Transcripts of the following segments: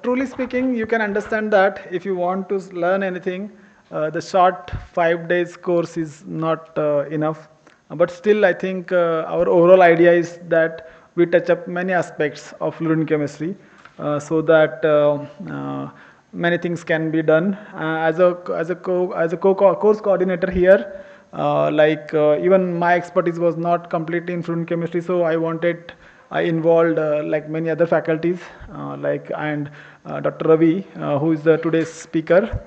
truly speaking, you can understand that if you want to learn anything, the short 5 days course is not enough. But still, I think our overall idea is that we touch up many aspects of fluorine chemistry so that many things can be done. As a course coordinator here, even my expertise was not completely in fluorine chemistry, so I involved like many other faculties, Dr. Ravi, who is the today's speaker.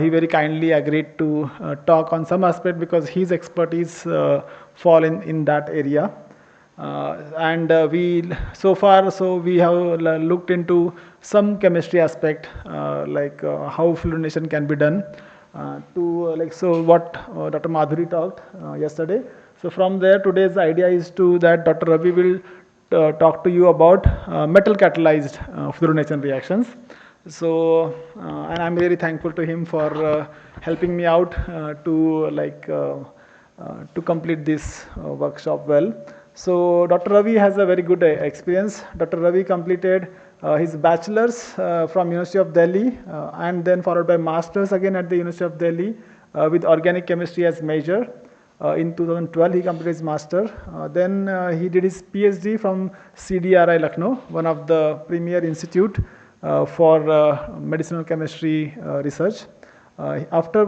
He very kindly agreed to talk on some aspect because his expertise fall in that area. And we so far so we have looked into some chemistry aspect how fluorination can be done to like so what Dr. Madhuri talked yesterday. So from there, today's idea is to that Dr. Ravi will talk to you about metal catalyzed fluorination reactions. So and I'm very thankful to him for helping me out to complete this workshop well. So Dr. Ravi has a very good experience. Dr. Ravi completed his bachelor's from University of Delhi and then followed by master's again at the University of Delhi with organic chemistry as major. In 2012, he completed his master. Then he did his PhD from CDRI Lucknow, one of the premier institute for medicinal chemistry research. After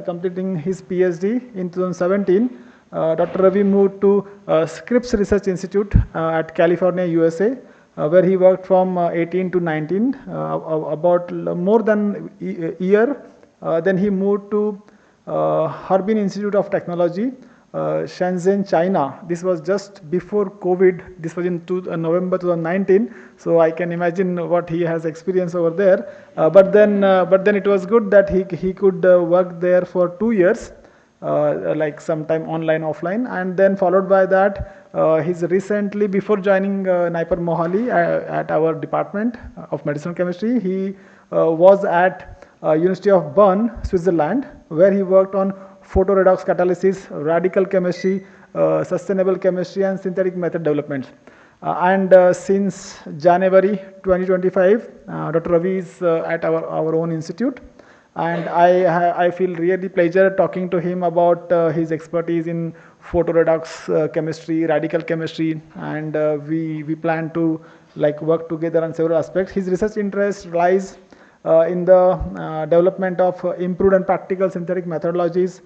completing his PhD in 2017, Dr. Ravi moved to Scripps Research Institute at California, USA, where he worked from 18 to 19, about more than a year. Then he moved to Harbin Institute of Technology, Shenzhen, China. This was just before COVID. This was in November 2019. So I can imagine what he has experienced over there. But then it was good that he could work there for 2 years, like sometime online, offline, and then followed by that, he's recently before joining Naipur Mohali at our department of medicinal chemistry. He was at University of Bern, Switzerland, where he worked on photoredox catalysis, radical chemistry, sustainable chemistry, and synthetic method developments. Since January 2025, Dr. Ravi is at our own institute, and I feel really pleasure talking to him about his expertise in photoredox chemistry, radical chemistry, and we plan to like work together on several aspects. His research interest lies in the development of improved and practical synthetic methodologies,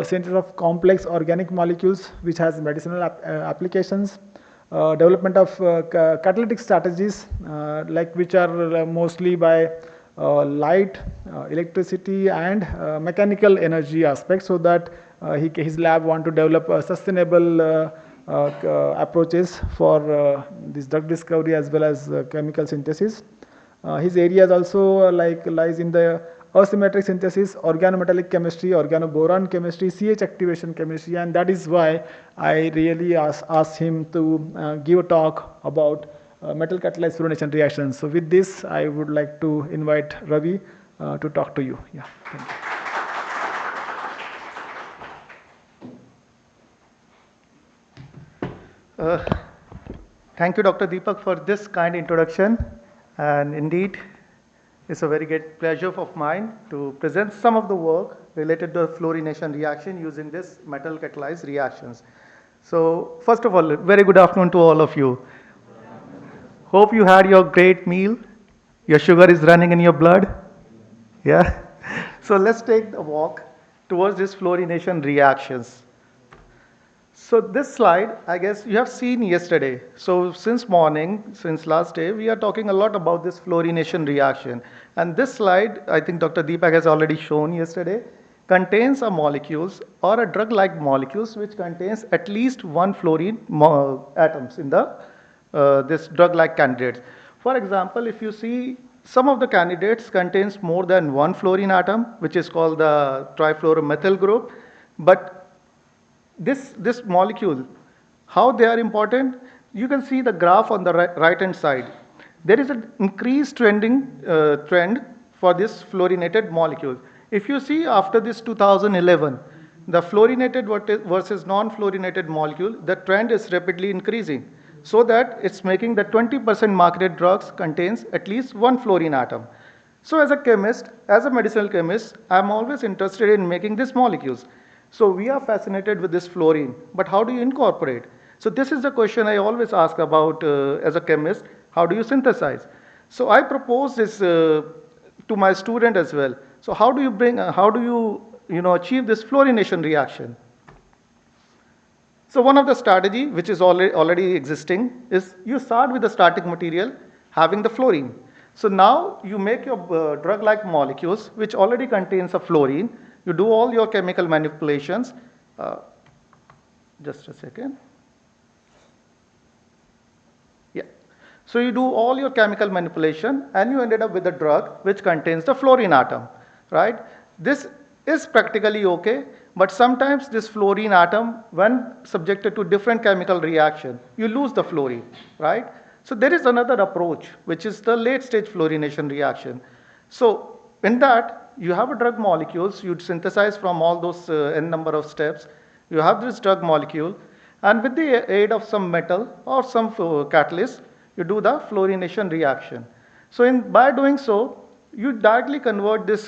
synthesis of complex organic molecules which has medicinal applications, development of catalytic strategies which are mostly by light, electricity, and mechanical energy aspects, so that his lab want to develop sustainable approaches for this drug discovery as well as chemical synthesis. His areas also lies in the asymmetric synthesis, organometallic chemistry, organoboron chemistry, CH activation chemistry, and that is why I really asked him to give a talk about metal catalyzed fluorination reactions. So with this, I would like to invite Ravi to talk to you. Yeah, thank you. Thank you, Dr. Deepak, for this kind introduction. And indeed, it's a very great pleasure of mine to present some of the work related to fluorination reaction using this metal catalyzed reactions. So first of all, very good afternoon to all of you. Hope you had your great meal. Your sugar is running in your blood. Yeah. So let's take a walk towards this fluorination reactions. So this slide, I guess you have seen yesterday. So since morning, since last day, we are talking a lot about this fluorination reaction. And this slide, I think Dr. Deepak has already shown yesterday, contains a molecules or a drug-like molecules which contains at least one fluorine atoms in the this drug-like candidates. For example, if you see some of the candidates contains more than one fluorine atom, which is called the trifluoromethyl group, but this molecule, how they are important, you can see the graph on the right hand side. There is an increased trend for this fluorinated molecule. If you see after this 2011, the fluorinated versus non-fluorinated molecule, the trend is rapidly increasing. so that it's making the 20% marketed drugs contains at least one fluorine atom. So as a chemist, as a medicinal chemist, I'm always interested in making these molecules. So we are fascinated with this fluorine, but how do you incorporate? So this is the question I always ask about as a chemist, how do you synthesize? So I propose this to my student as well. So how do you bring, achieve this fluorination reaction? So one of the strategy which is already existing is you start with the starting material having the fluorine. So now you make your drug-like molecules which already contains a fluorine. You do all your chemical manipulations. Just a second. Yeah. So you do all your chemical manipulation and you ended up with a drug which contains the fluorine atom, right? This is practically okay, but sometimes this fluorine atom, when subjected to different chemical reaction, you lose the fluorine, right? So there is another approach, which is the late stage fluorination reaction. So in that, you have a drug molecules, you'd synthesize from all those n number of steps. You have this drug molecule, and with the aid of some metal or some catalyst, you do the fluorination reaction. So by doing so, you directly convert this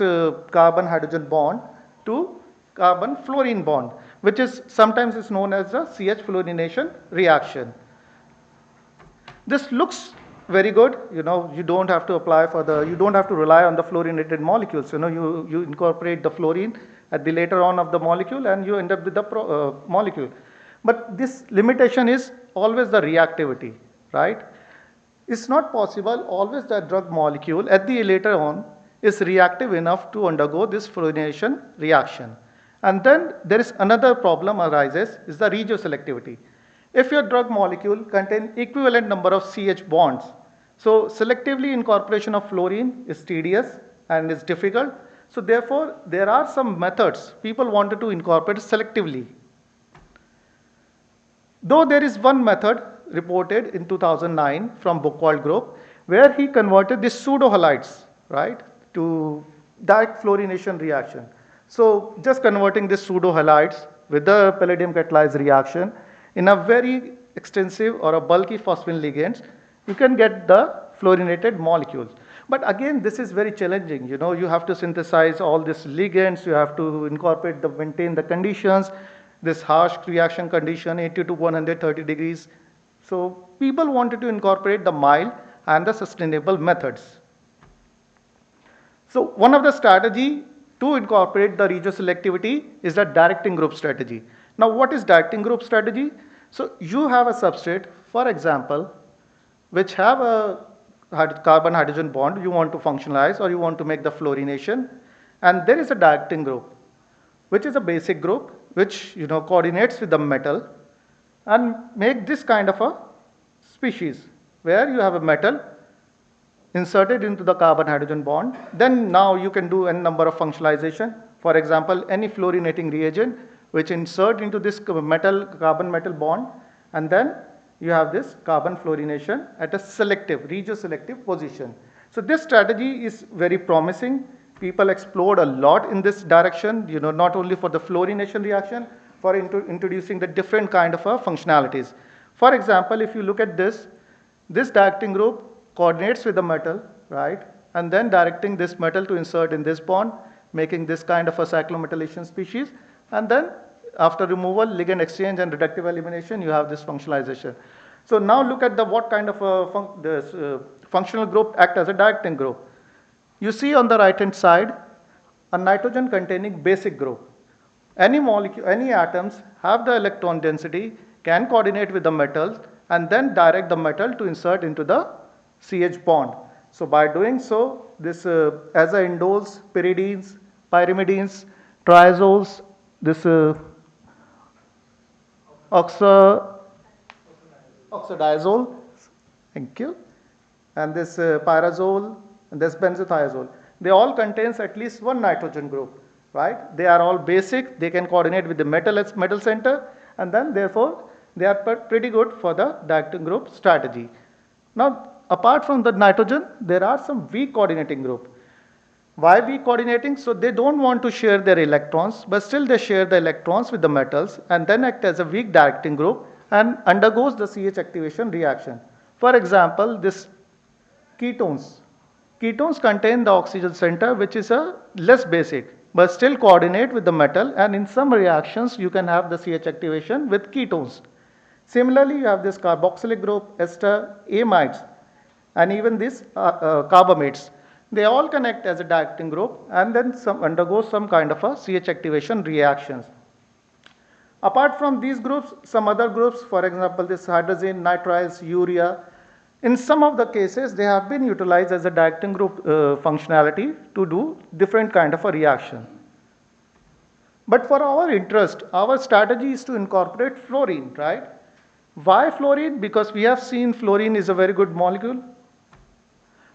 carbon-hydrogen bond to carbon-fluorine bond, which is sometimes is known as the CH fluorination reaction. This looks very good. You don't have to you don't have to rely on the fluorinated molecules. You incorporate the fluorine at the later on of the molecule and you end up with the molecule. But this limitation is always the reactivity, right? It's not possible always that drug molecule at the later on is reactive enough to undergo this fluorination reaction. And then there is another problem arises is the regioselectivity. If your drug molecule contains equivalent number of CH bonds, so selectively incorporation of fluorine is tedious and is difficult. So therefore, there are some methods people wanted to incorporate selectively. Though there is one method reported in 2009 from Buchwald group where he converted these pseudo halides, right, to direct fluorination reaction. So just converting these pseudo halides with the palladium catalyzed reaction in a very extensive or a bulky phosphine ligands, you can get the fluorinated molecules. But again, this is very challenging. You have to synthesize all these ligands, you have to maintain the conditions, this harsh reaction condition, 80 to 130 degrees. So people wanted to incorporate the mild and the sustainable methods. So one of the strategy to incorporate the regioselectivity is the directing group strategy. Now what is directing group strategy? So you have a substrate, for example, which have a carbon-hydrogen bond you want to functionalize or you want to make the fluorination, and there is a directing group, which is a basic group which coordinates with the metal and make this kind of a species where you have a metal inserted into the carbon-hydrogen bond. Then now you can do a number of functionalization. For example, any fluorinating reagent which insert into this carbon-metal bond, and then you have this carbon fluorination at a regioselective position. So this strategy is very promising. People explored a lot in this direction, not only for the fluorination reaction, for introducing the different kind of functionalities. For example, if you look at this directing group coordinates with the metal, right? And then directing this metal to insert in this bond, making this kind of a cyclometallation species. And then after removal, ligand exchange and reductive elimination, you have this functionalization. So now look at what kind of functional group act as a directing group. You see on the right hand side, a nitrogen containing basic group. Any molecule, any atoms have the electron density, can coordinate with the metals, and then direct the metal to insert into the CH bond. So by doing so, this aza-indoles, pyridines, pyrimidines, triazoles, this oxidizole, thank you, and this pyrazole, and this benzothiazole. They all contains at least one nitrogen group, right? They are all basic, they can coordinate with the metal center, and then therefore they are pretty good for the directing group strategy. Now, apart from the nitrogen, there are some weak coordinating group. Why weak coordinating? So they don't want to share their electrons, but still they share the electrons with the metals and then act as a weak directing group and undergoes the CH activation reaction. For example, this ketones. Ketones contain the oxygen center, which is a less basic, but still coordinate with the metal, and in some reactions you can have the CH activation with ketones. Similarly, you have this carboxylic group, ester, amides, and even these carbamates. They all connect as a directing group and then undergo some kind of a CH activation reactions. Apart from these groups, some other groups, for example, this hydrazine, nitriles, urea, in some of the cases, they have been utilized as a directing group functionality to do different kind of a reaction. But for our interest, our strategy is to incorporate fluorine, right? Why fluorine? Because we have seen fluorine is a very good molecule.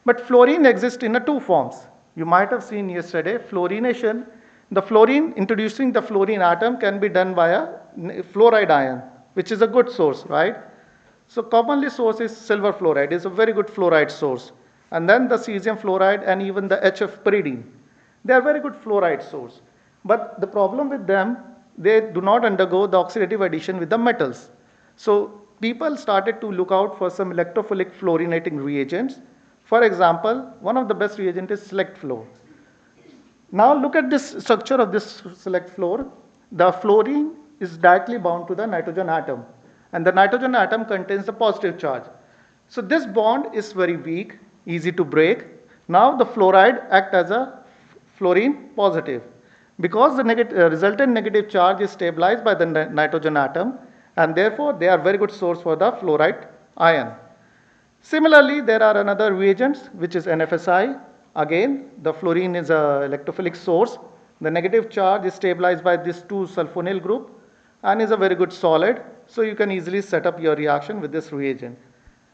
But fluorine exists in two forms. You might have seen yesterday, fluorination. The fluorine, introducing the fluorine atom can be done by a fluoride ion, which is a good source, right? So commonly source is silver fluoride, is a very good fluoride source. And then the cesium fluoride and even the HF pyridine. They are very good fluoride source. But the problem with them, they do not undergo the oxidative addition with the metals. So people started to look out for some electrophilic fluorinating reagents. For example, one of the best reagents is select fluor. Now look at this structure of this select fluor. The fluorine is directly bound to the nitrogen atom, and the nitrogen atom contains the positive charge. So this bond is very weak, easy to break. Now the fluoride acts as a fluorine positive. Because the resultant negative charge is stabilized by the nitrogen atom, and therefore they are very good source for the fluoride ion. Similarly, there are another reagents which is NFSI. Again, the fluorine is an electrophilic source. The negative charge is stabilized by this 2-sulfonyl group and is a very good solid. So you can easily set up your reaction with this reagent.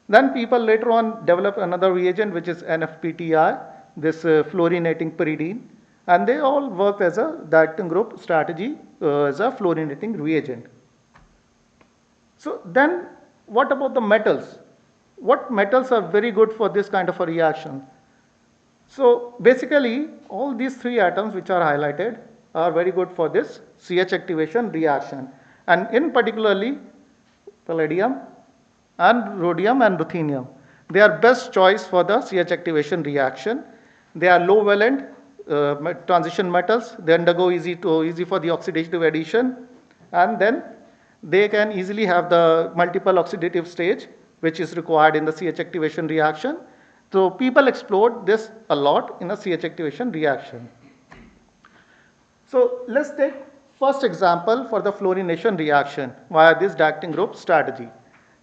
Then people later on develop another reagent which is NFPTI, this fluorinating pyridine, and they all work as a directing group strategy as a fluorinating reagent. So then what about the metals? What metals are very good for this kind of a reaction? So basically all these three atoms which are highlighted are very good for this CH activation reaction, and in particularly palladium and rhodium and ruthenium. They are best choice for the CH activation reaction. They are low valent transition metals. They undergo easy for the oxidative addition, and then they can easily have the multiple oxidative stage which is required in the CH activation reaction. So people explored this a lot in a CH activation reaction. So let's take first example for the fluorination reaction via this directing group strategy.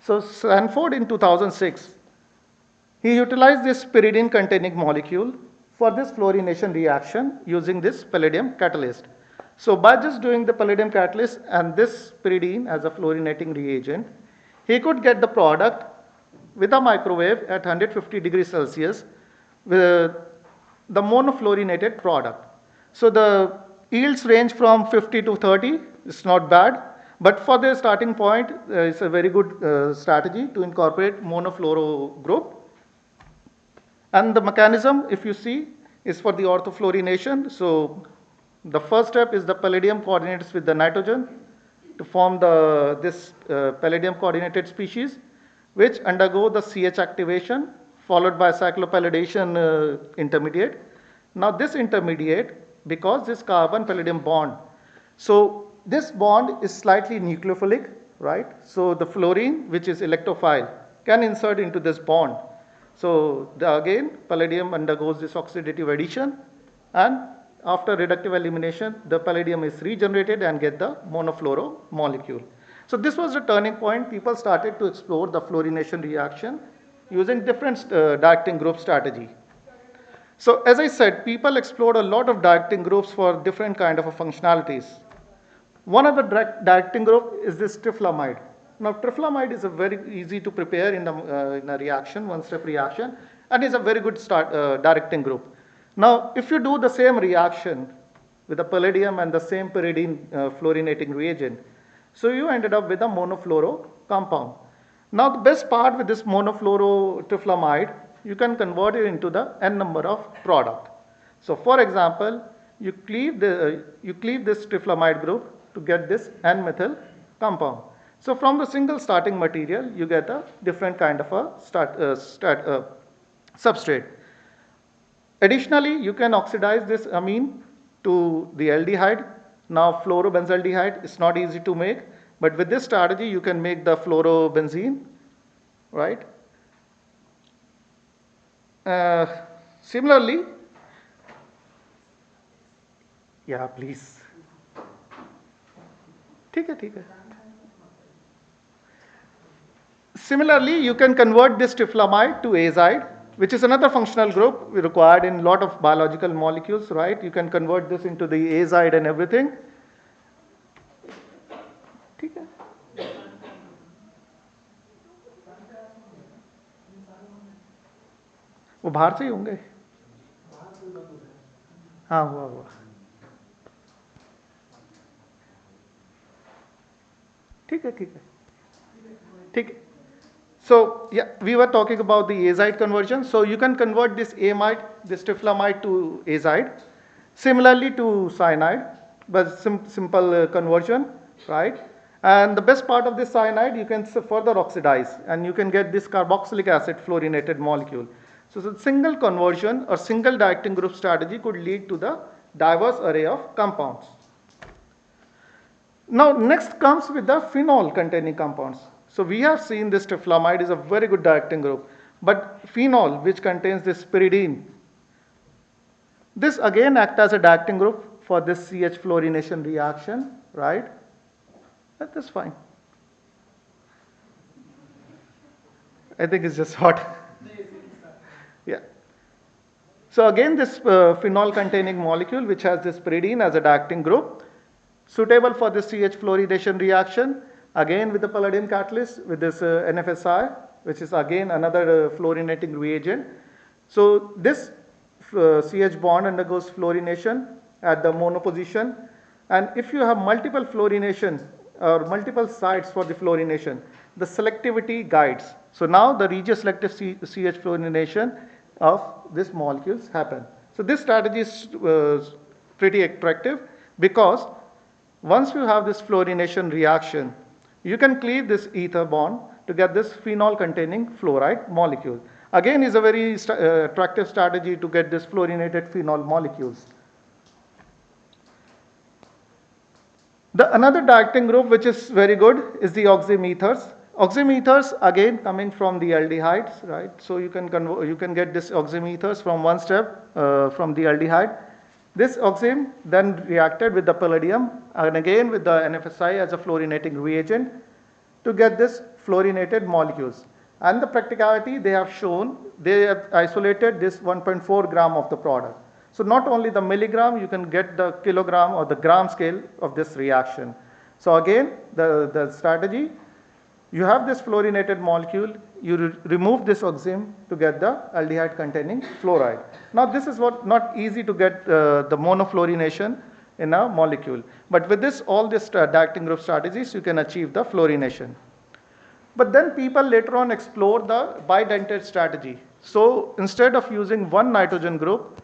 So Sanford in 2006, he utilized this pyridine containing molecule for this fluorination reaction using this palladium catalyst. So by just doing the palladium catalyst and this pyridine as a fluorinating reagent, he could get the product with a microwave at 150 degrees Celsius with the monofluorinated product. So the yields range from 50 to 30, it's not bad, but for the starting point, it's a very good strategy to incorporate monofluoro group. And the mechanism, if you see, is for the orthofluorination. So the first step is the palladium coordinates with the nitrogen to form this palladium coordinated species, which undergo the CH activation followed by cyclopalladation intermediate. Now this intermediate, because this carbon palladium bond, so this bond is slightly nucleophilic, right? So the fluorine, which is electrophile, can insert into this bond. So again, palladium undergoes this oxidative addition, and after reductive elimination, the palladium is regenerated and get the monofluoro molecule. So this was the turning point. People started to explore the fluorination reaction using different directing group strategy. So as I said, people explored a lot of directing groups for different kind of functionalities. One of the directing group is this trifluamide. Now trifluamide is a very easy to prepare in a reaction, one-step reaction, and is a very good directing group. Now if you do the same reaction with the palladium and the same pyridine fluorinating reagent, so you ended up with a monofluoro compound. Now the best part with this monofluoro trifluamide, you can convert it into the n number of product. So for example, you cleave this trifluamide group to get this n-methyl compound. So from the single starting material, you get a different kind of a substrate. Additionally, you can oxidize this amine to the aldehyde. Now fluorobenzaldehyde is not easy to make, but with this strategy you can make the fluorobenzene, right? Similarly, yeah, please. ठीक है. Similarly, you can convert this triflamide to azide, which is another functional group required in a lot of biological molecules, right? You can convert this into the azide and everything. ठीक है. वो बाहर से ही होंगे. हाँ हुआ. ठीक है. So yeah, we were talking about the azide conversion. So you can convert this amide, this triflamide to azide. Similarly to cyanide, but simple conversion, right? And the best part of this cyanide, you can further oxidize and you can get this carboxylic acid fluorinated molecule. So the single conversion or single directing group strategy could lead to the diverse array of compounds. Now next comes with the phenol containing compounds. So we have seen this triflamide is a very good directing group, but phenol, which contains this pyridine, this again acts as a directing group for this CH fluorination reaction, right? That is fine. I think it's just hot. Yeah. So again this phenol containing molecule which has this pyridine as a directing group, suitable for this CH fluorination reaction, again with the palladium catalyst with this NFSI, which is again another fluorinating reagent. So this CH bond undergoes fluorination at the mono position, and if you have multiple fluorination or multiple sites for the fluorination, the selectivity guides. So now the regioselective CH fluorination of these molecules happen. So this strategy is pretty attractive because once you have this fluorination reaction, you can cleave this ether bond to get this phenol containing fluoride molecule. Again is a very attractive strategy to get this fluorinated phenol molecules. Another directing group which is very good is the oxymethers. Oxymethers again coming from the aldehydes, right? So you can get this oxymethers from one step from the aldehyde. This oxime then reacted with the palladium and again with the NFSI as a fluorinating reagent to get this fluorinated molecules. And the practicality they have shown, they have isolated this 1.4 gram of the product. So not only the milligram, you can get the kilogram or the gram scale of this reaction. So again, the strategy, you have this fluorinated molecule, you remove this oxime to get the aldehyde containing fluoride. Now this is not easy to get the monofluorination in a molecule. But with this, all these directing group strategies, you can achieve the fluorination. But then people later on explore the bidentate strategy. So instead of using one nitrogen group,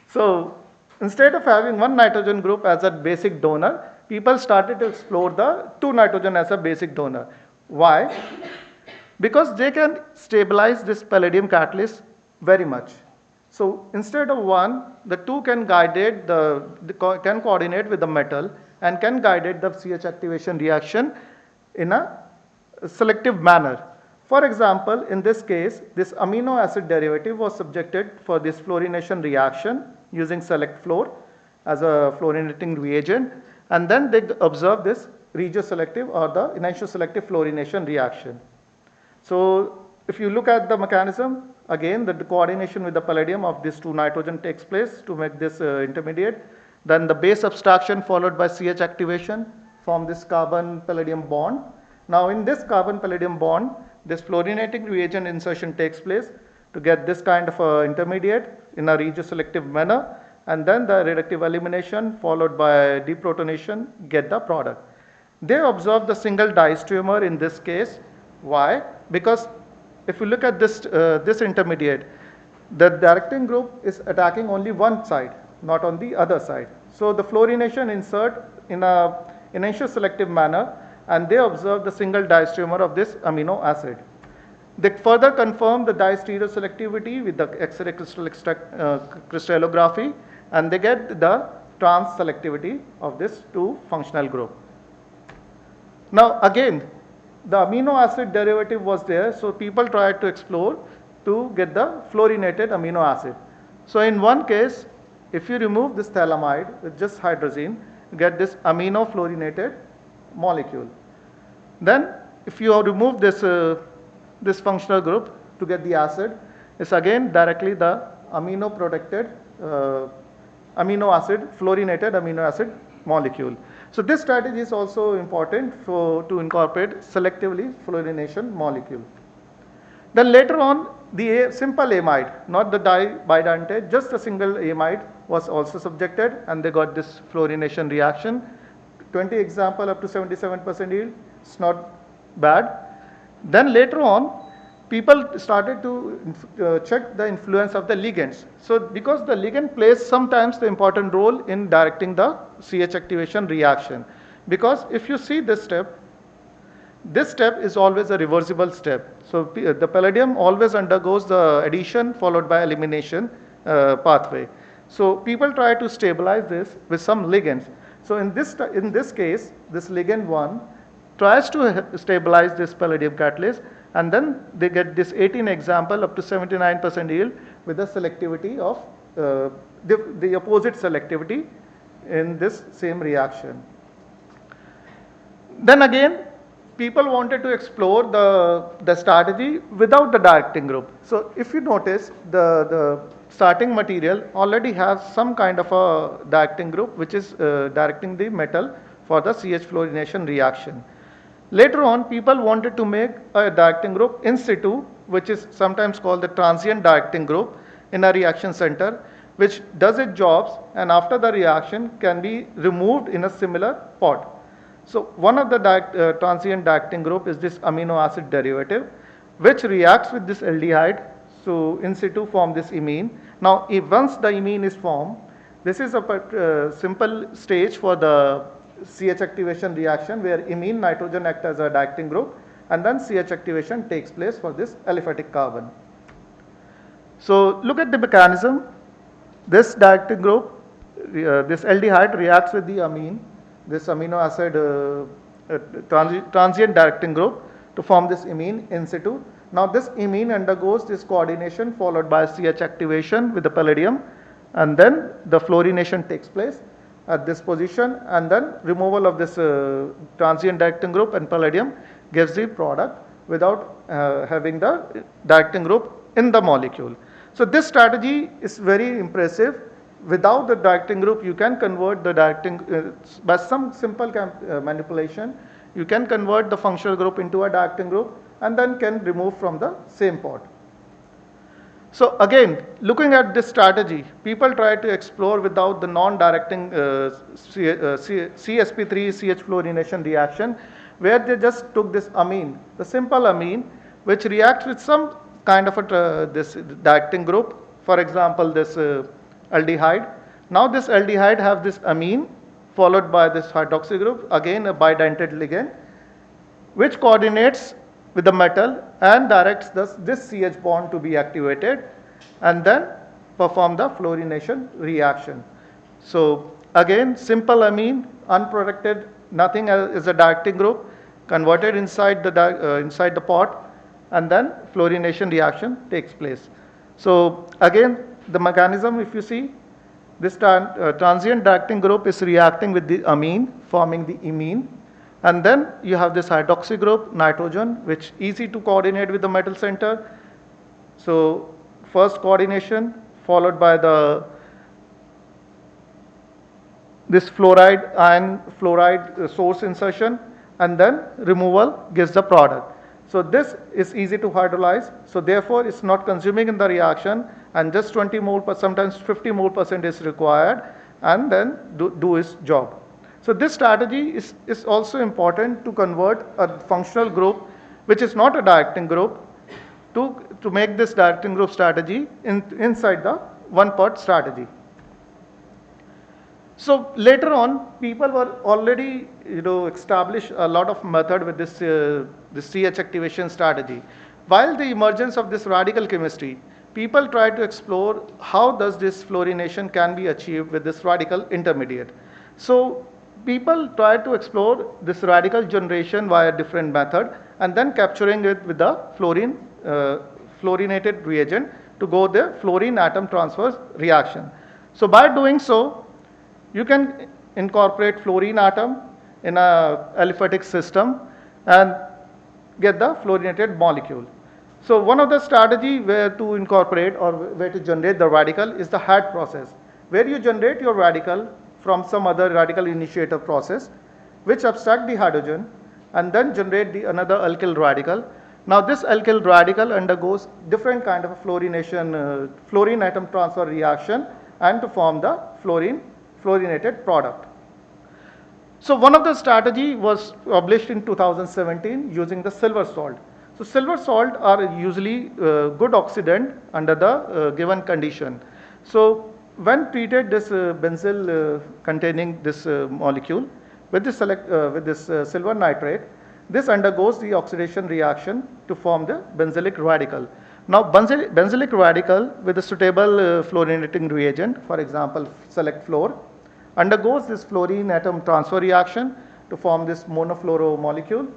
so instead of having one nitrogen group as a basic donor, people started to explore the two nitrogen as a basic donor. Why? Because they can stabilize this palladium catalyst very much. So instead of one, the two can coordinate with the metal and can guide the CH activation reaction in a selective manner. For example, in this case, this amino acid derivative was subjected for this fluorination reaction using select fluor as a fluorinating reagent, and then they observe this regioselective or the enantioselective fluorination reaction. So if you look at the mechanism, again the coordination with the palladium of this two nitrogen takes place to make this intermediate. Then the base subtraction followed by CH activation form this carbon palladium bond. Now in this carbon palladium bond, this fluorinating reagent insertion takes place to get this kind of intermediate in a regioselective manner, and then the reductive elimination followed by deprotonation get the product. They observe the single diastereomer in this case. Why? Because if you look at this intermediate, the directing group is attacking only one side. not on the other side. So the fluorination insert in a enantioselective selective manner, and they observe the single diastereomer of this amino acid. They further confirm the diastereoselectivity with the X-ray crystallography, and they get the trans selectivity of this two functional group. Now again, the amino acid derivative was there, so people tried to explore to get the fluorinated amino acid. So in one case, if you remove this phthalimide with just hydrazine, you get this amino fluorinated molecule. Then if you remove this, this functional group to get the acid, it's again directly the amino protected amino acid, fluorinated amino acid molecule. So this strategy is also important to incorporate selectively fluorination molecule. Then later on, the simple amide, not the bidentate, just a single amide was also subjected, and they got this fluorination reaction. 20 example up to 77% yield, it's not bad. Then later on, people started to check the influence of the ligands. So because the ligand plays sometimes the important role in directing the CH activation reaction. Because if you see this step is always a reversible step. So the palladium always undergoes the addition followed by elimination pathway. So people try to stabilize this with some ligands. So in this case, this ligand 1 tries to stabilize this palladium catalyst, and then they get this 18 example up to 79% yield with the selectivity of the opposite selectivity in this same reaction. Then again, people wanted to explore the strategy without the directing group. So if you notice, the starting material already has some kind of a directing group which is directing the metal for the CH fluorination reaction. Later on, people wanted to make a directing group in situ, which is sometimes called the transient directing group in a reaction center, which does its jobs and after the reaction can be removed in a similar pot. So one of the transient directing group is this amino acid derivative, which reacts with this aldehyde, so in situ form this imine. Now if once the imine is formed, this is a simple stage for the CH activation reaction where imine nitrogen act as a directing group, and then CH activation takes place for this aliphatic carbon. So look at the mechanism. This directing group, this aldehyde reacts with the amine, this amino acid transient directing group to form this imine in situ. Now this imine undergoes this coordination followed by CH activation with the palladium, and then the fluorination takes place at this position, and then removal of this transient directing group and palladium gives the product without having the directing group in the molecule. So this strategy is very impressive. Without the directing group, you can convert the directing by some simple manipulation. You can convert the functional group into a directing group and then can remove from the same pot. So again, looking at this strategy, people try to explore without the non-directing CSP3 CH fluorination reaction, where they just took this amine, the simple amine, which reacts with some kind of a this directing group. For example, this aldehyde. Now this aldehyde have this amine followed by this hydroxy group, again a bidentate ligand, which coordinates with the metal and directs this CH bond to be activated and then perform the fluorination reaction. So again, simple amine, unprotected, nothing is a directing group, converted inside the pot, and then fluorination reaction takes place. So again, the mechanism, if you see, this transient directing group is reacting with the amine, forming the imine, and then you have this hydroxy group, nitrogen, which easy to coordinate with the metal center. So first coordination followed by this fluoride ion fluoride source insertion, and then removal gives the product. So this is easy to hydrolyze, so therefore it's not consuming in the reaction, and just 20 mole per sometimes 50 mole % is required, and then do its job. So this strategy is also important to convert a functional group which is not a directing group to make this directing group strategy inside the one pot strategy. So later on, people were already, established a lot of method with this CH activation strategy. While the emergence of this radical chemistry, people tried to explore how does this fluorination can be achieved with this radical intermediate. So people tried to explore this radical generation via different method and then capturing it with the fluorinated reagent to go the fluorine atom transfer reaction. So by doing so, you can incorporate fluorine atom in a aliphatic system and get the fluorinated molecule. So one of the strategy where to incorporate or where to generate the radical is the hat process, where you generate your radical from some other radical initiator process, which abstract the hydrogen and then generate the another alkyl radical. Now this alkyl radical undergoes different kind of a fluorination, fluorine atom transfer reaction and to form the fluorinated product. So one of the strategy was published in 2017 using the silver salt. So silver salt are usually good oxidant under the given condition. So when treated this benzyl containing this molecule with this, silver nitrate, this undergoes the oxidation reaction to form the benzylic radical. Now benzylic radical with a suitable fluorinating reagent, for example select fluor, undergoes this fluorine atom transfer reaction to form this monofluoro molecule.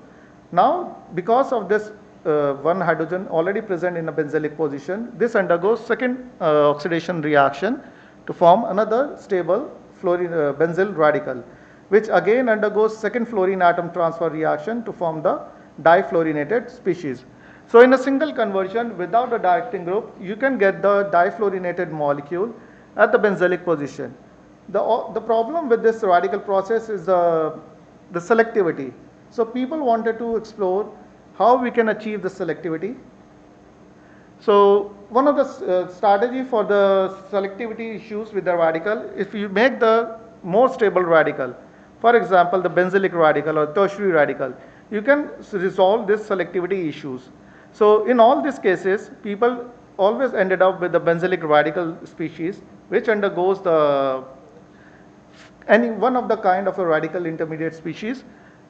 Now because of this one hydrogen already present in a benzylic position, this undergoes second oxidation reaction to form another stable benzyl radical, which again undergoes second fluorine atom transfer reaction to form the difluorinated species. So in a single conversion without a directing group, you can get the difluorinated molecule at the benzylic position. The problem with this radical process is the selectivity. So people wanted to explore how we can achieve the selectivity. So one of the strategy for the selectivity issues with the radical, if you make the more stable radical, for example the benzylic radical or tertiary radical, you can resolve this selectivity issues. So in all these cases, people always ended up with the benzylic radical species, which undergoes any one of the kind of a radical intermediate species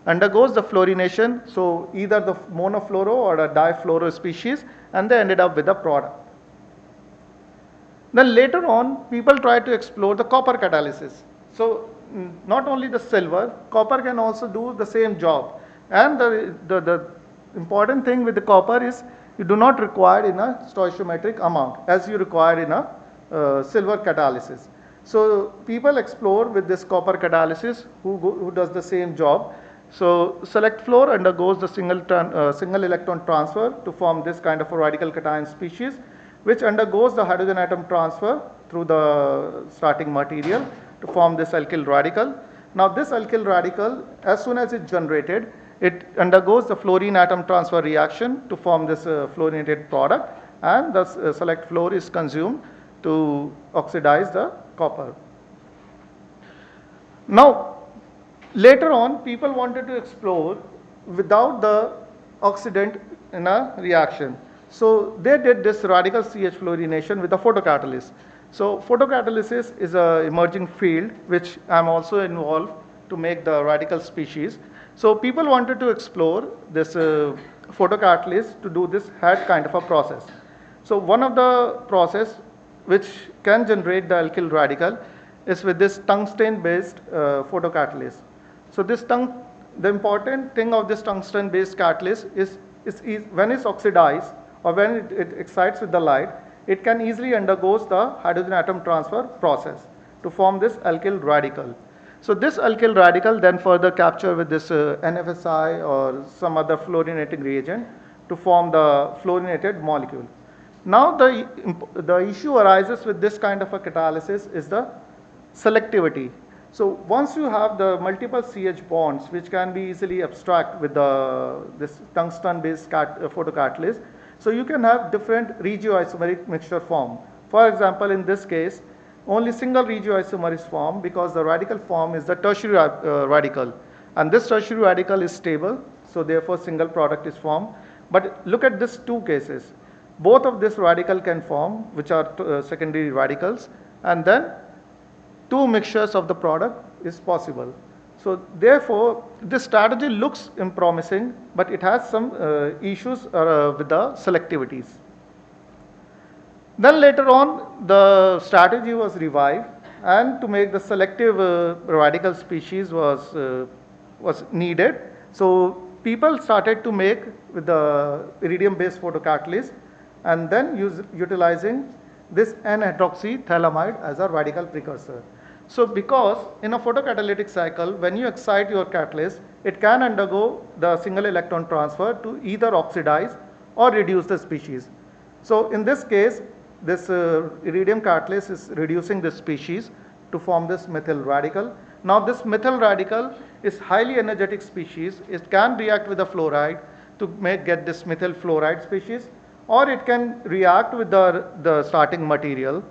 undergoes the fluorination, so either the monofluoro or a difluoro species, and they ended up with a product. Then later on, people tried to explore the copper catalysis. So not only the silver, copper can also do the same job. And the important thing with the copper is you do not require in a stoichiometric amount as you require in a silver catalysis. So people explore with this copper catalysis who does the same job. So select fluor undergoes the single electron transfer to form this kind of a radical cation species, which undergoes the hydrogen atom transfer through the starting material to form this alkyl radical. Now this alkyl radical, as soon as it's generated, it undergoes the fluorine atom transfer reaction to form this fluorinated product, and the select fluor is consumed to oxidize the copper. Now later on, people wanted to explore without the oxidant in a reaction. So they did this radical CH fluorination with a photocatalyst. So photocatalysis is an emerging field which I am also involved to make the radical species. So people wanted to explore this photocatalyst to do this hat kind of a process. So one of the process which can generate the alkyl radical is with this tungsten based photocatalyst. So this the important thing of this tungsten based catalyst is when it's oxidized or when it excites with the light, it can easily undergoes the hydrogen atom transfer process to form this alkyl radical. So this alkyl radical then further capture with this NFSI or some other fluorinating reagent to form the fluorinated molecule. Now the issue arises with this kind of a catalysis is the selectivity. So once you have the multiple CH bonds which can be easily abstract with this tungsten based photocatalyst, so you can have different regioisomeric mixture form. For example, in this case, only single regioisomer is formed because the radical form is the tertiary radical, and this tertiary radical is stable, so therefore single product is formed. But look at these two cases. Both of this radical can form, which are secondary radicals, and then two mixtures of the product is possible. So therefore, this strategy looks promising, but it has some issues with the selectivities. Then later on, the strategy was revived, and to make the selective radical species was needed. So people started to make with the iridium-based photocatalyst, and then utilizing this N-hydroxythalamide as a radical precursor. So because in a photocatalytic cycle, when you excite your catalyst, it can undergo the single electron transfer to either oxidize or reduce the species. So in this case, this iridium catalyst is reducing this species to form this methyl radical. Now this methyl radical is highly energetic species. It can react with the fluoride to get this methyl fluoride species, or it can react with the starting material.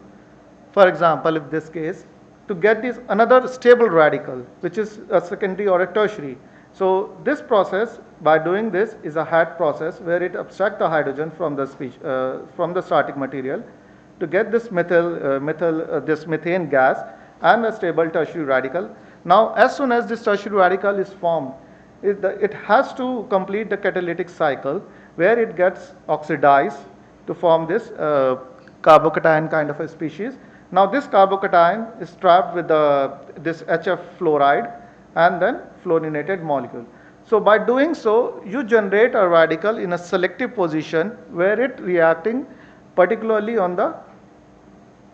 For example, in this case, to get this another stable radical, which is a secondary or a tertiary. So this process, by doing this, is a hat process where it abstracts the hydrogen from the starting material to get this this methane gas and a stable tertiary radical. Now, as soon as this tertiary radical is formed, it has to complete the catalytic cycle where it gets oxidized to form this carbocation kind of a species. Now this carbocation is trapped with this HF fluoride and then fluorinated molecule. So by doing so, you generate a radical in a selective position where it reacting particularly on the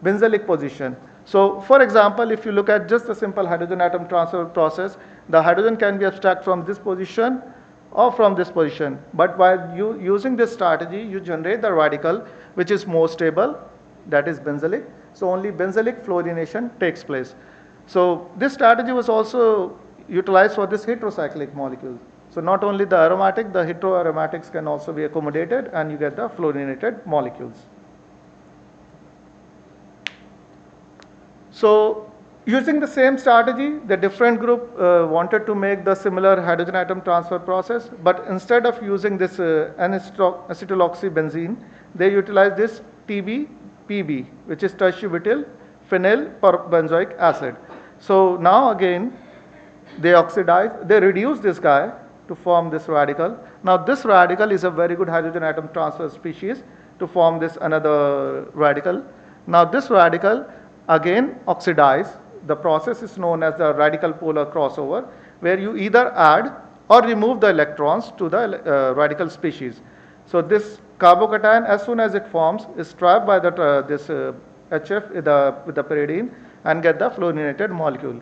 benzylic position. So for example, if you look at just a simple hydrogen atom transfer process, the hydrogen can be abstracted from this position or from this position. But by using this strategy, you generate the radical which is more stable, that is benzylic. So only benzylic fluorination takes place. So this strategy was also utilized for this heterocyclic molecules. So not only the aromatic, the heteroaromatics can also be accommodated, and you get the fluorinated molecules. So using the same strategy, the different group wanted to make the similar hydrogen atom transfer process, but instead of using this N-acetyloxybenzene, they utilized this TBPB, which is tertiary butyl phenyl perbenzoic acid. So now again, they reduce this guy to form this radical. Now this radical is a very good hydrogen atom transfer species to form this another radical. Now this radical again oxidize. The process is known as the radical polar crossover, where you either add or remove the electrons to the radical species. So this carbocation, as soon as it forms, is trapped by this HF with the pyridine and get the fluorinated molecule.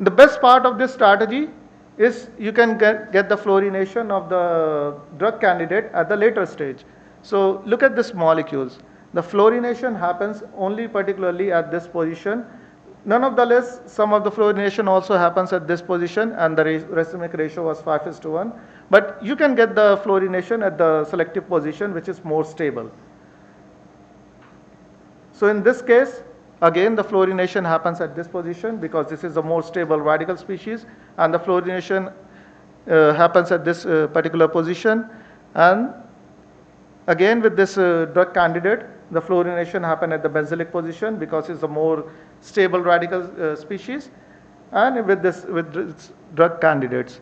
The best part of this strategy is you can get the fluorination of the drug candidate at the later stage. So look at these molecules. The fluorination happens only particularly at this position. Nonetheless, some of the fluorination also happens at this position, and the racemic ratio was 5:1. But you can get the fluorination at the selective position, which is more stable. So in this case, again the fluorination happens at this position because this is a more stable radical species, and the fluorination happens at this particular position. And again with this drug candidate, the fluorination happens at the benzylic position because it's a more stable radical species, and with this drug candidates.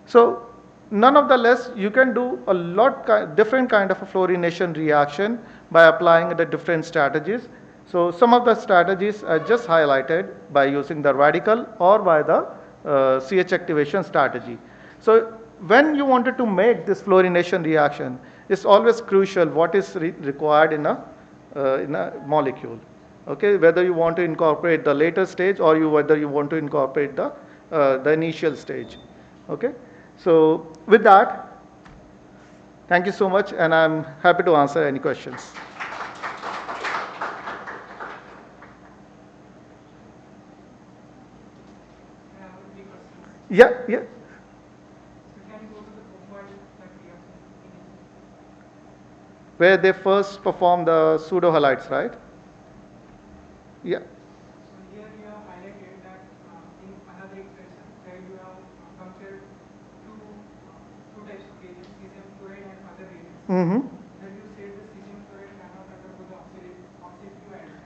So nonetheless, you can do a lot different kind of a fluorination reaction by applying the different strategies. So some of the strategies I just highlighted by using the radical or by the CH activation strategy. So when you wanted to make this fluorination reaction, it's always crucial what is required in a molecule. Okay, whether you want to incorporate the later stage or whether you want to incorporate the initial stage. Okay, so with that, thank you so much, and I'm happy to answer any questions. Yeah, yeah. Where they first perform the pseudo halides, right? Yeah. So here you have highlighted that in another expression where you have compared two types of agents, cesium fluoride and other agents. Mm-hmm. Then you said the cesium fluoride cannot undergo the oxidative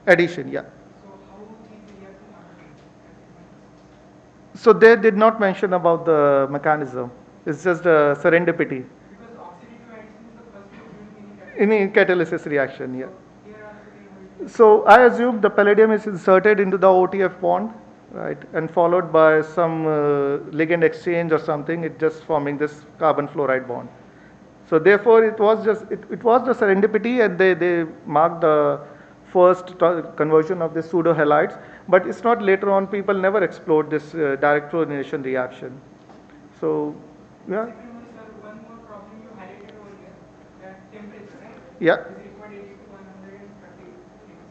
Addition, yeah. So how these So they did not mention about the mechanism. It's just a serendipity Because oxidative addition is the first step during in any a catalysis. catalysis reaction. Yeah. So here also they will do. So I assume the palladium is inserted into the OTF bond, right, and followed by some ligand exchange or something. It just forming this carbon fluoride bond. So therefore, it was the serendipity, and they marked the first conversion of the pseudo halides. But it's not later on. People never explored this direct fluorination reaction. So yeah, Second one, sir, one more problem you highlighted over here, that temperature, right? yeah. Is required 80 to 130 degrees.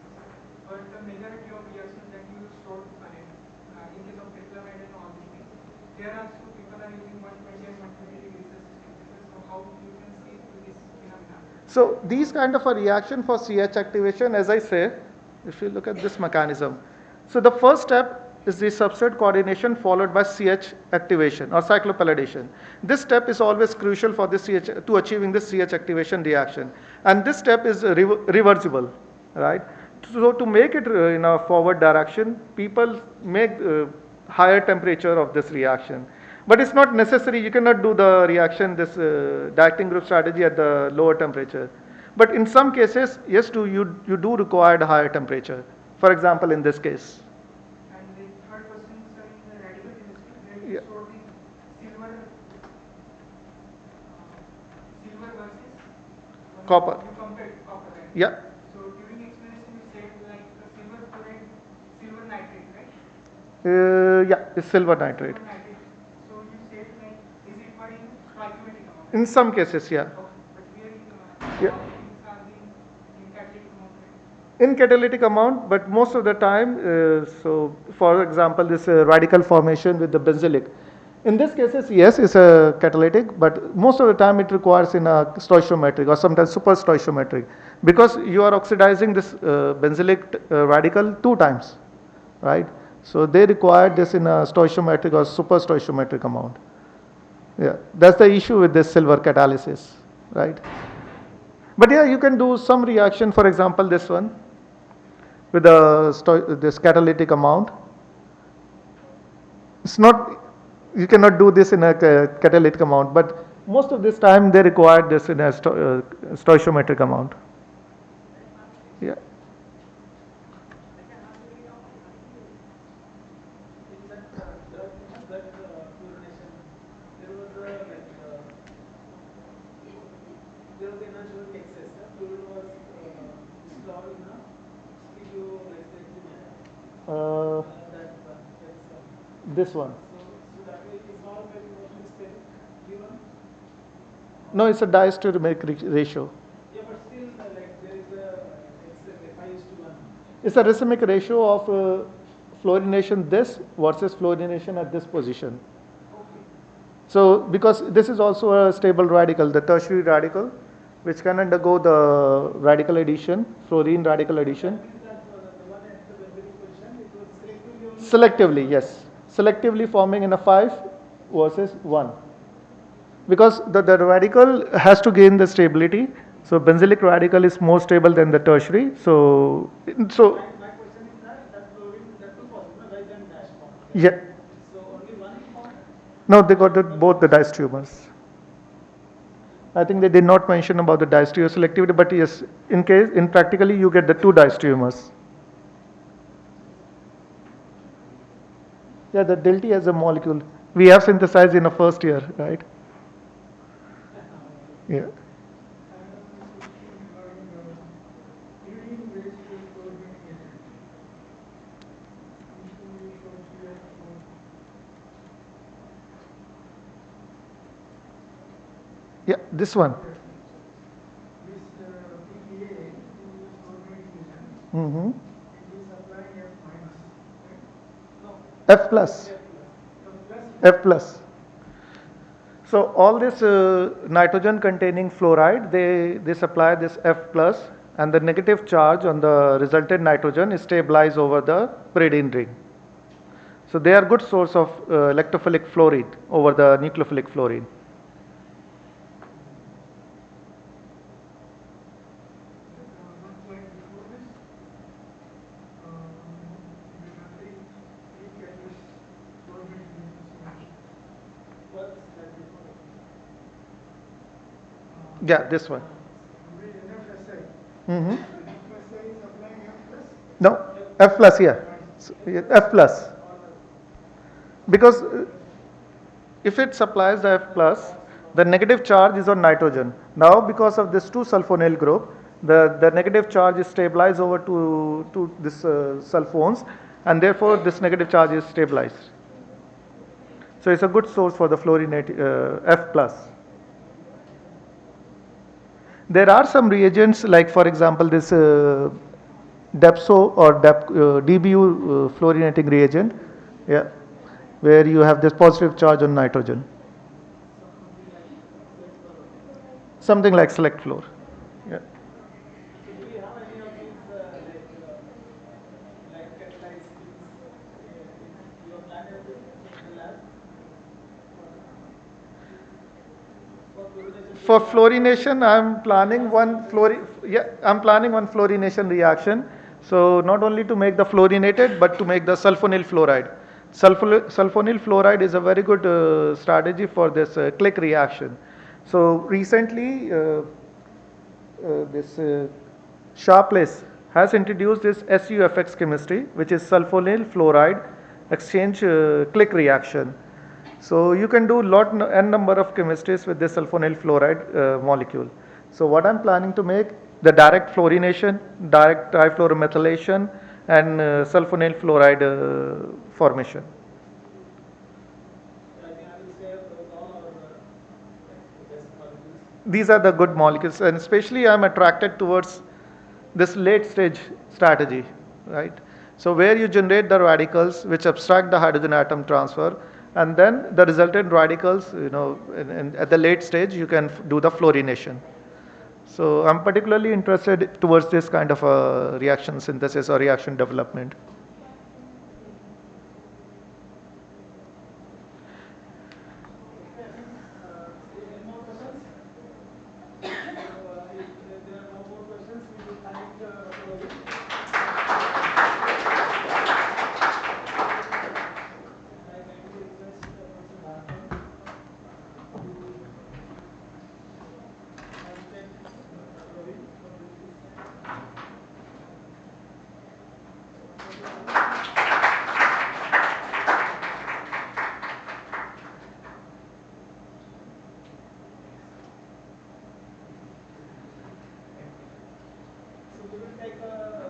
But the majority of reactions that you showed, in case of tetraamide and all these things, there also people are using 120 and 120 degrees Celsius temperature. So how you can see through this phenomenon? So these kind of a reaction for CH activation, as I say, if you look at this mechanism, so the first step is the substrate coordination followed by CH activation or cyclopalladation. This step is always crucial for this CH to achieving this CH activation reaction, and this step is reversible, right? So to make it in a forward direction, people make higher temperature of this reaction. But it's not necessary. You cannot do the reaction, this directing group strategy at the lower temperature. But in some cases, yes, you do require a higher temperature. For example, in this case. And the third question, sir, in the radical chemistry, where you Yeah. showed the silver versus Copper. you compared copper, right? Yeah. So during explanation you said like silver fluoride, silver nitrate, right? Yeah, it's silver nitrate. Silver nitrate. So you said like is it for in stoichiometric amount? In some cases, yeah. Okay, but here in Yeah. all things are in catalytic amount, right? In catalytic amount, but most of the time, so for example, this radical formation with the benzylic. In this cases, yes, it's a catalytic, but most of the time it requires in a stoichiometric or sometimes super stoichiometric, because you are oxidizing this benzylic radical 2 times, right? So they require this in a stoichiometric or super stoichiometric amount. Yeah, that's the issue with this silver catalysis, right? But yeah, you can do some reaction, for example, this one with this catalytic amount. It's not, you cannot do this in a catalytic amount, but most of this time they require this in a stoichiometric amount. Yeah. In that drug, that fluorination, there was a there was energy excess. Fluorine was stored in a stereolexately manner. Uh, That one, that's this one. so that way it is all very mostly stable. Given, No, it's a diastereomeric ratio. yeah, but still like there is a it's 5:1. It's a racemic ratio of fluorination this versus fluorination at this position. Okay. So because this is also a stable radical, the tertiary radical, which can undergo the radical addition, fluorine radical addition. Means that the one at the very position, it was selectively only. Selectively, yes. Selectively forming in a 5 versus 1. Because the radical has to gain the stability. So benzylic radical is more stable than the tertiary. So My question is that fluorine, that two forms, right and dash form. yeah. So only one form. No, they got both the diastereomers. I think they did not mention about the diastereo selectivity, but yes, in practically you get the 2 diastereomers. Yeah, the delta as a molecule we have synthesized in the first year, right? Yeah. Yeah, this one. Mm-hmm. F plus. F plus. So all this nitrogen containing fluoride, they supply this F plus, and the negative charge on the resultant nitrogen is stabilized over the pyridine ring. So they are good source of electrophilic fluorine over the nucleophilic fluorine. Yeah, this one. NFSI. Mm-hmm. NFSI is applying F plus. No, F plus, yeah. F plus. Because if it supplies the F plus, the negative charge is on nitrogen. Now, because of this 2 sulfonyl group, the negative charge is stabilized over to this sulfones, and therefore this negative charge is stabilized. So it's a good source for the fluorinate F plus. There are some reagents like, for example, this DEPSO or DBU fluorinating reagent, yeah, where you have this positive charge on nitrogen. Something like select fluor. Yeah. So do you have any of these like catalyzed things you have planned everything in the lab for fluorination For reaction? fluorination, I'm planning one fluorination reaction. So not only to make the fluorinated, but to make the sulfonyl fluoride. Sulfonyl fluoride is a very good strategy for this click reaction. So recently, this Sharpless has introduced this SUFX chemistry, which is sulfonyl fluoride exchange click reaction. So you can do n number of chemistries with this sulfonyl fluoride molecule. So what I'm planning to make the direct fluorination, direct trifluoromethylation, and sulfonyl fluoride formation. I think I will say those all are the best molecules. These are the good molecules, and especially I'm attracted towards this late stage strategy, right? So where you generate the radicals which abstract the hydrogen atom transfer, and then the resultant radicals, at the late stage you can do the fluorination. So I'm particularly interested towards this kind of a reaction synthesis or reaction development. Okay, I think, any more questions? If there are no more questions, we will thank Dr. Ravi. And I kindly request Professor Bharatan to thank Dr. Ravi for this. So we will take a